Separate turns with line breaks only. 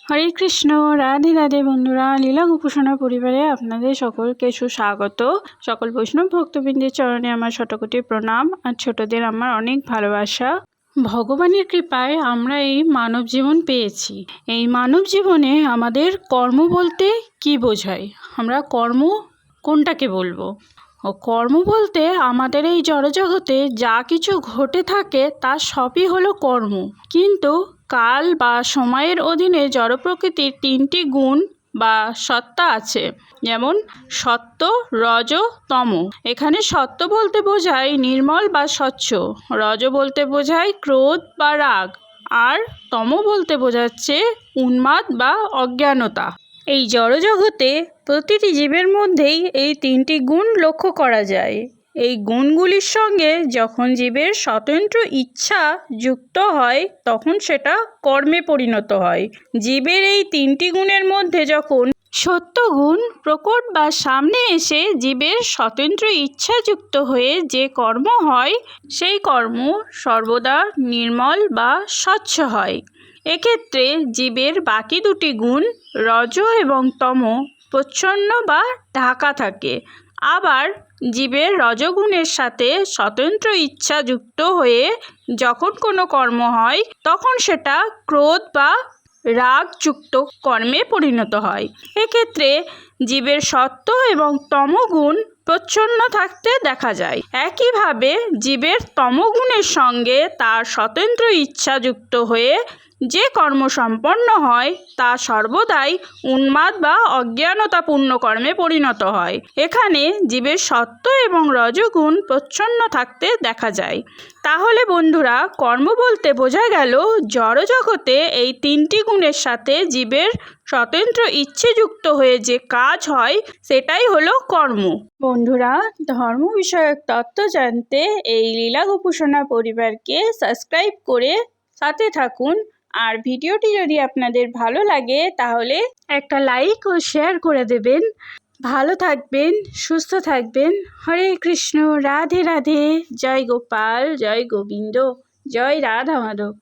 হরে কৃষ্ণ। রাধে রাধে বন্ধুরা, লীলা গোপুসোনা পরিবারে আপনাদের সকলকে সুস্বাগত। সকল বৈষ্ণব ভক্তবৃন্দের চরণে আমার শতকোটি প্রণাম আর ছোটদের আমার অনেক ভালোবাসা। ভগবানের কৃপায় আমরা এই মানব জীবন পেয়েছি। এই মানব জীবনে আমাদের কর্ম বলতে কি বোঝায়, আমরা কর্ম কোনটাকে বলবো? কর্ম বলতে আমাদের এই জড়জগতে যা কিছু ঘটে থাকে তার সবই হলো কর্ম। কিন্তু কাল বা সময়ের অধীনে জড় প্রকৃতির তিনটি গুণ বা সত্তা আছে, যেমন সত্ত্ব, রজ, তম। এখানে সত্ত্ব বলতে বোঝায় নির্মল বা স্বচ্ছ, রজ বলতে বোঝায় ক্রোধ বা রাগ, আর তম বলতে বোঝাচ্ছে উন্মাদ বা অজ্ঞানতা। এই জড়জগতে প্রতিটি জীবের মধ্যেই এই তিনটি গুণ লক্ষ্য করা যায়। এই গুণগুলির সঙ্গে যখন জীবের স্বতন্ত্র ইচ্ছা যুক্ত হয় তখন সেটা কর্মে পরিণত হয়। জীবের এই তিনটি গুণের মধ্যে যখন সত্যগুণ প্রকট বা সামনে এসে জীবের স্বতন্ত্র ইচ্ছা যুক্ত হয়ে যে কর্ম হয় সেই কর্ম সর্বদা নির্মল বা স্বচ্ছ হয়। এক্ষেত্রে জীবের বাকি দুটি গুণ রজ এবং তম প্রচ্ছন্ন বা ঢাকা থাকে। আবার জীবের রজগুণের সাথে স্বতন্ত্র ইচ্ছা যুক্ত হয়ে যখন কোনো কর্ম হয় তখন সেটা ক্রোধ বা রাগযুক্ত কর্মে পরিণত হয়। এক্ষেত্রে জীবের সত্ত্ব এবং তমগুণ প্রচ্ছন্ন থাকতে দেখা যায়। একইভাবে জীবের তমগুণের সঙ্গে তার স্বতন্ত্র ইচ্ছা যুক্ত হয়ে যে কর্ম সম্পন্ন হয় তা সর্বদাই উন্মাদ বা অজ্ঞানতাপূর্ণ কর্মে পরিণত হয়। এখানে জীবের সত্ত্ব এবং রজগুণ প্রচ্ছন্ন থাকতে দেখা যায়। তাহলে বন্ধুরা, কর্ম বলতে বোঝা গেল জড়জগতে এই তিনটি গুণের সাথে জীবের স্বতন্ত্র ইচ্ছে যুক্ত হয়ে যে কাজ হয় সেটাই হলো কর্ম। বন্ধুরা, ধর্ম বিষয়ক তথ্য জানতে এই লীলা গোপুসোনা পরিবারকে সাবস্ক্রাইব করে সাথে থাকুন। আর ভিডিওটি যদি আপনাদের ভালো লাগে তাহলে একটা লাইক ও শেয়ার করে দেবেন। ভালো থাকবেন, সুস্থ থাকবেন। হরে কৃষ্ণ। রাধে রাধে। জয় গোপাল, জয় গোবিন্দ, জয় রাধা মাধব।